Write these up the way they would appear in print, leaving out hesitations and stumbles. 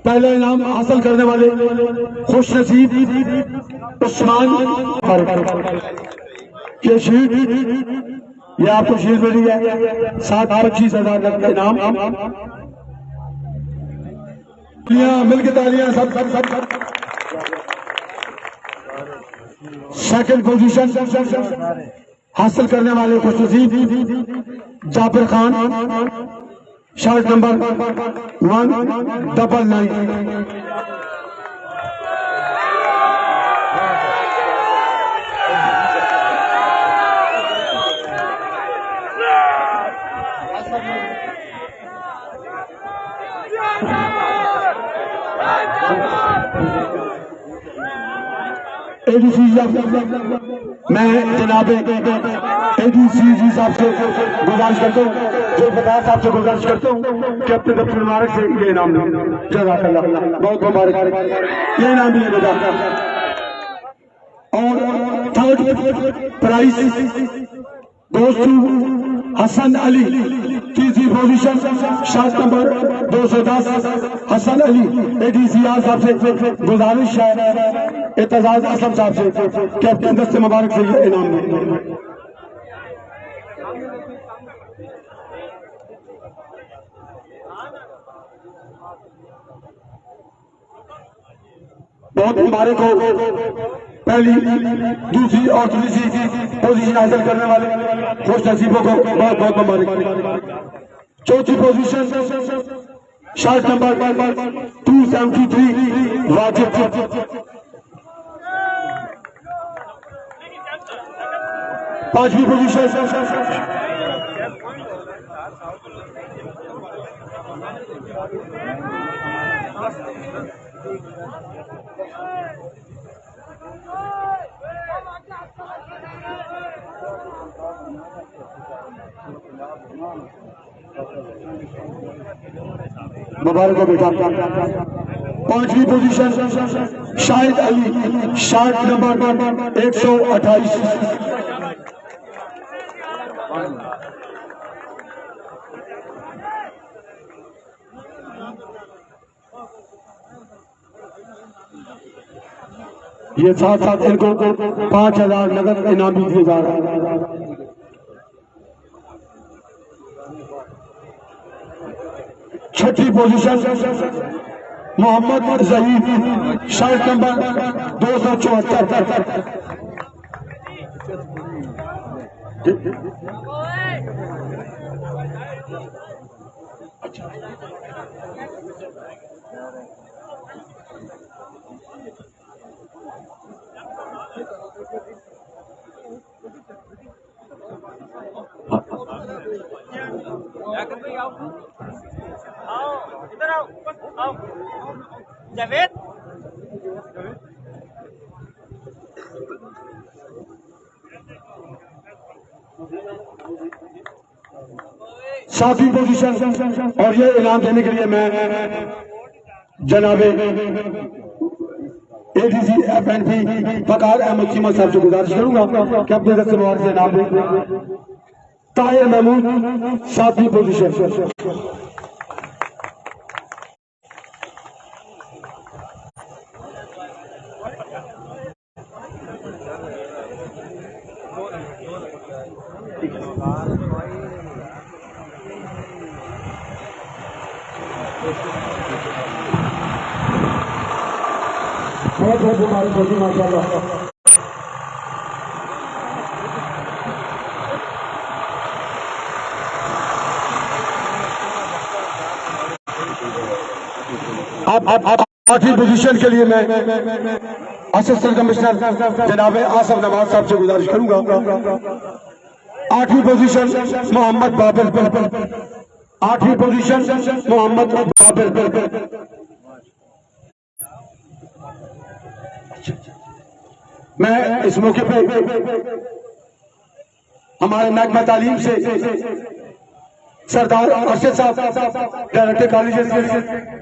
पहला इनाम हासिल करने वाले खुश नसीब उस्मान, ये शीट, ये आपको शीट मिली है 25,000 इनाम। मिलकर तालियां सब सब सब। सेकंड पोजीशन हासिल करने वाले खुश नसीब Jabir Khan, shirt number 199। ADC मैं जनाब एडीसी जी साहब से गुजारिश करता हूँ, जो फतार साहब से गुजारिश करता हूँ कि अपने दफ्तर मुबारक से ये इनाम दें। जज़ाकल्लाह, बहुत मुबारक, ये इनाम भी बेटा। और third prize goes to Hasan Ali, तीसरी position shirt number 210 Hasan Ali. ADC साहब से गुजारिश है एतजाज असलम साहब से कि अपने दस्ते मुबारक से ये इनाम दें। बहुत मुबारक हो पहली, दूसरी और तीसरी पोजीशन हासिल करने वाले खुश नसीबों को बहुत बहुत मुबारक। चौथी पोजीशन शर्ट नंबर 273 वाजिब। पांचवी पोजीशन मुबारक हो बेटा। पांचवी position Shahid Ali, shirt number 128। ये साथ साथ इनको 5,000 नगद इनाम भी दिए जा रहे हैं। छठी position Mohammad Zahid, shirt number 274। इधर आओ, जावेद। सातवीं पोजीशन और ये इनाम देने के लिए मैं जनाबे एडीसी एफएनपी फकार अहमद चीमा साहब से गुजारिश करूंगा कि अपने दस्ते मुबारक से इनाम दें। ताहिर महमूद, सातवीं पोजीशन। बहुत बहुत मुबारक होगी माशाल्लाह। आप आठवीं पोजीशन के लिए मैं असिस्टेंट कमिश्नर जनाब आसफ नवाज साहब से गुजारिश करूंगा। आठवीं पोजीशन मोहम्मद बाबर, आठवीं पोजीशन मोहम्मद बाबर। मैं इस मौके पे हमारे महकमा तालीम से सरदार अरशद साहब, डायरेक्टर कॉलेज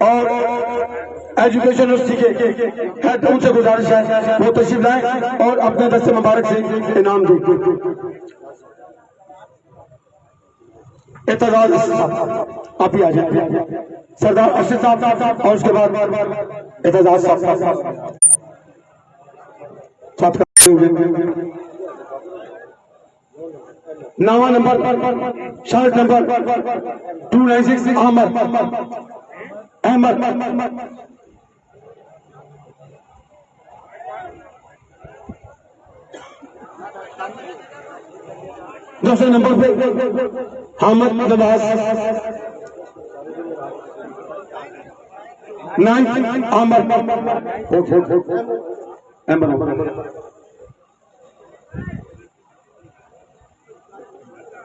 और एजुकेशन यूनिवर्सिटी के हेड, उनसे गुजारिश है वो तशरीफ लाएं और अपने दस्ते मुबारक से इनाम दें। एतजाज साहब आप ही आ जाए, सरदार अर्शद साहब और उसके बाद एतजाज साहब साथ करते हुए नावा नंबर शर्ट नंबर 296 अहमद दूसरे नंबर पे हामिद नवाज 9 अहमद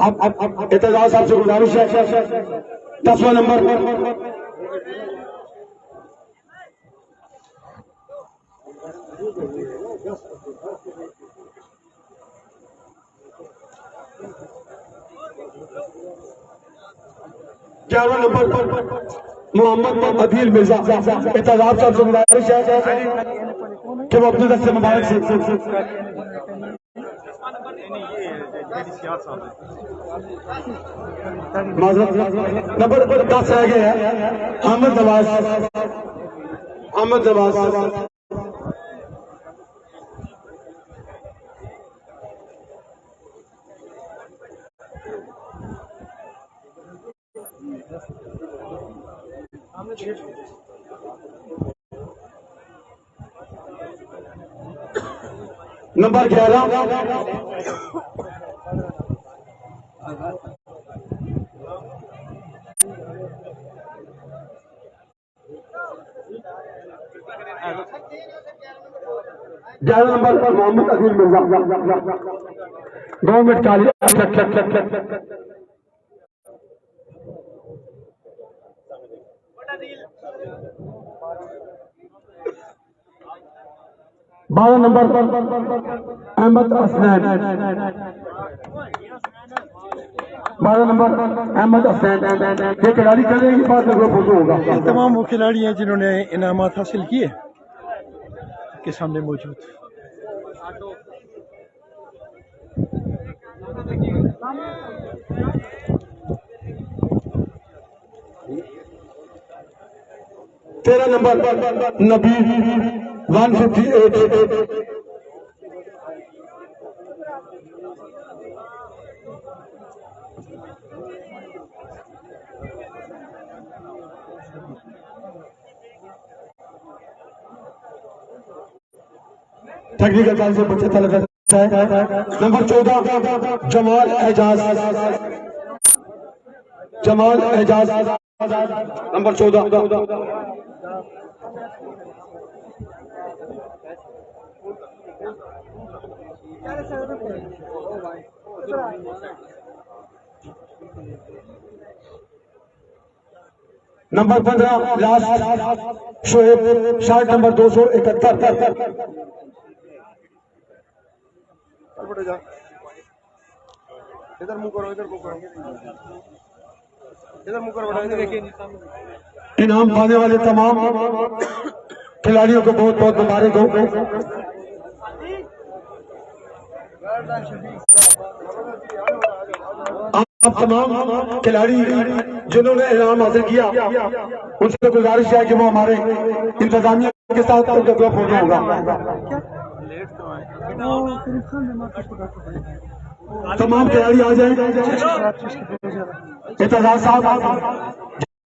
अब एतजाज साहब से गुजारिश है 10वां नंबर ग्यारहवां नंबर मोहम्मद अदील मिर्जा। एतजाज साहब से गुजारिश है कि वो अपने दस्ते मुबारक से नंबर 10 रह गए हैं अहमद नवाज नंबर 11 नंबर पर मोहम्मद अदील मिर्जा 2 मिनट काली 12 नंबर पर अहमद हसनैन 12 नंबर अहमद हसनैन। ये खिलाड़ी करेंगे के बाद में फोटो होगा। तमाम वो खिलाड़ी हैं जिन्होंने इनामात हासिल किए के सामने मौजूद। तेरह नंबर नबी 158 टेक्निकल काल से बच्चे तलब करता है। Number 14 Jamal Ejaz number 14 number 15 last Shoaib shirt number 271 इधर मुंह करो, इधर मुंह करो, इधर देखिए। इनाम पाने वाले तमाम खिलाड़ियों को बहुत बहुत मुबारक हो। आप तमाम खिलाड़ी जिन्होंने इनाम हासिल किया उनसे गुजारिश है कि वो हमारे इंतजामिया के साथ उनका ग्रुप फोटो होगा। तमाम खिलाड़ी आ जाए। एतजाज साहब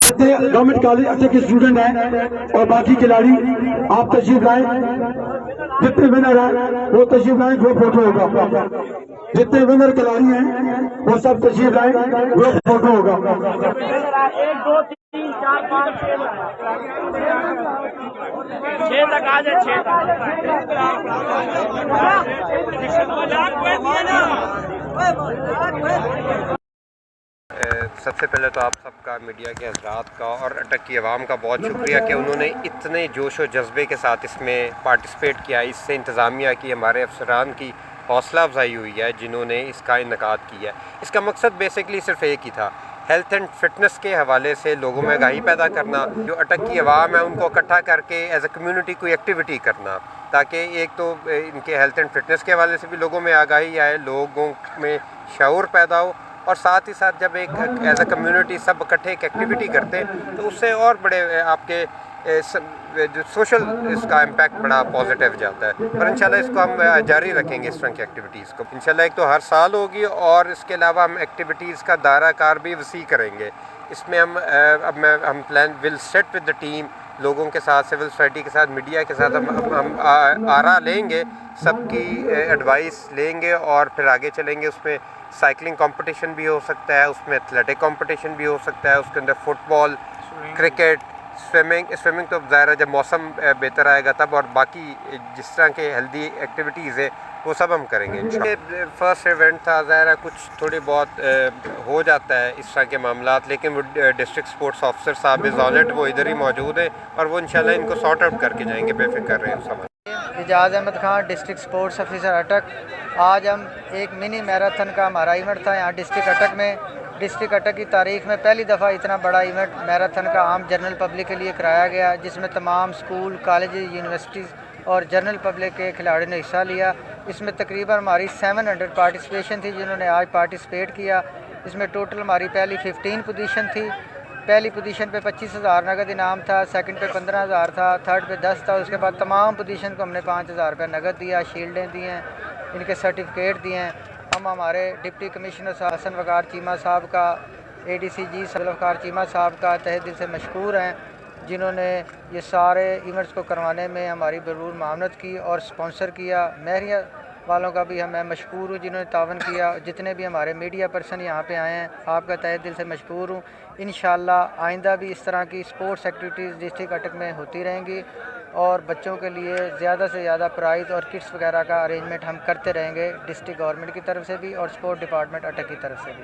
जितने गवर्नमेंट कॉलेज अच्छे के स्टूडेंट हैं और बाकी खिलाड़ी आप तशरीफ लाए। जितने विनर हैं वो तशरीफ लाए, ग्रुप फोटो होगा। जितने विनर खिलाड़ी हैं वो सब तशरीफ लाए, ग्रुप फोटो होगा। 1 2 3 4 5 6 तक आ जाए। 6 सबसे पहले तो आप सबका मीडिया के हजरात का और अटक की आवाम का बहुत शुक्रिया कि उन्होंने इतने जोश और जज्बे के साथ इसमें पार्टिसिपेट किया। इससे इंतज़ामिया की, हमारे अफसरान की हौसला अफजाई हुई है जिन्होंने इसका इनकाद किया है। इसका मकसद बेसिकली सिर्फ एक ही था, हेल्थ एंड फिटनेस के हवाले से लोगों में आगाही पैदा करना। जो अटक की आवाम है उनको इकट्ठा करके एज ए कम्यूनिटी कोई एक्टिविटी करना, ताकि एक तो इनके हेल्थ एंड फिटनेस के हवाले से भी लोगों में आगाही आए, लोगों में शऊर पैदा हो और साथ ही साथ जब एक एज अ कम्युनिटी सब इकट्ठे एक एक्टिविटी करते हैं तो उससे और बड़े आपके जो सोशल इसका इम्पैक्ट बड़ा पॉजिटिव जाता है। पर इंशाल्लाह इसको हम जारी रखेंगे इस तरह की एक्टिविटीज़ को। इंशाल्लाह एक तो हर साल होगी और इसके अलावा हम एक्टिविटीज़ का दायरा कार भी वसी करेंगे। इसमें हम plan will set with the team, लोगों के साथ, सिविल सोसाइटी के साथ, मीडिया के साथ हम आरा लेंगे, सबकी एडवाइस लेंगे और फिर आगे चलेंगे। उसमें साइकिलिंग कंपटीशन भी हो सकता है, उसमें एथलेटिक कंपटीशन भी हो सकता है, उसके अंदर फुटबॉल, क्रिकेट, स्विमिंग तो ज़ाहिर है जब मौसम बेहतर आएगा तब, और बाकी जिस तरह के हेल्दी एक्टिविटीज़ है वो सब हम करेंगे इंशाल्लाह। फर्स्ट इवेंट था, ज़ाहिर है कुछ थोड़ी बहुत हो जाता है इस तरह के मामलात, लेकिन वो डिस्ट्रिक्ट स्पोर्ट्स ऑफिसर साहब इज़ ऑन इट, वो इधर ही मौजूद है और वो इंशाल्लाह इनको सॉर्ट आउट करके जाएंगे, बेफिक्र रहे हैं समझ। Ejaz Ahmed Khan, district sports officer Attock. आज हम एक मिनी मैराथन का हमारा इवेंट था यहाँ डिस्ट्रिक्ट अटक में। डिस्ट्रिक्ट अटक की तारीख़ में पहली दफ़ा इतना बड़ा इवेंट मैराथन का आम जनरल पब्लिक के लिए कराया गया, जिसमें तमाम स्कूल, कॉलेज, यूनिवर्सिटीज़ और जनरल पब्लिक के खिलाड़ियों ने हिस्सा लिया। इसमें तकरीबन हमारी 700 पार्टिसिपेशन थी जिन्होंने आज पार्टिसिपेट किया। इसमें टोटल हमारी पहली 15 पोजीशन थी। पहली पोजीशन पे 25,000 नगद इनाम था, सेकंड पे 15,000 था, थर्ड पे 10 था। उसके बाद तमाम पोजीशन को हमने 5,000 रुपये नगद दिया, शील्डें दी हैं, इनके सर्टिफिकेट दिए हैं। हम हमारे डिप्टी कमिश्नर हसन वकार चीमा साहब का, ADCG सदर वकार चीमा साहब का तहे दिल से मशकूर हैं, जिन्होंने ये सारे इवेंट्स को करवाने में हमारी भरपूर मावनत की और स्पॉन्सर किया। महरिया वालों का भी मैं मशकूर हूँ जिन्होंने तावन किया। जितने भी हमारे मीडिया पर्सन यहाँ पे आए हैं, आपका तहे दिल से मशकूर हूँ। इंशाल्लाह आइंदा भी इस तरह की स्पोर्ट्स एक्टिविटीज़ डिस्ट्रिक्ट अटक में होती रहेंगी और बच्चों के लिए ज़्यादा से ज़्यादा प्राइज़ और किट्स वगैरह का अरेंजमेंट हम करते रहेंगे, डिस्ट्रिक्ट गवर्नमेंट की तरफ से भी और स्पोर्ट डिपार्टमेंट अटक की तरफ से भी।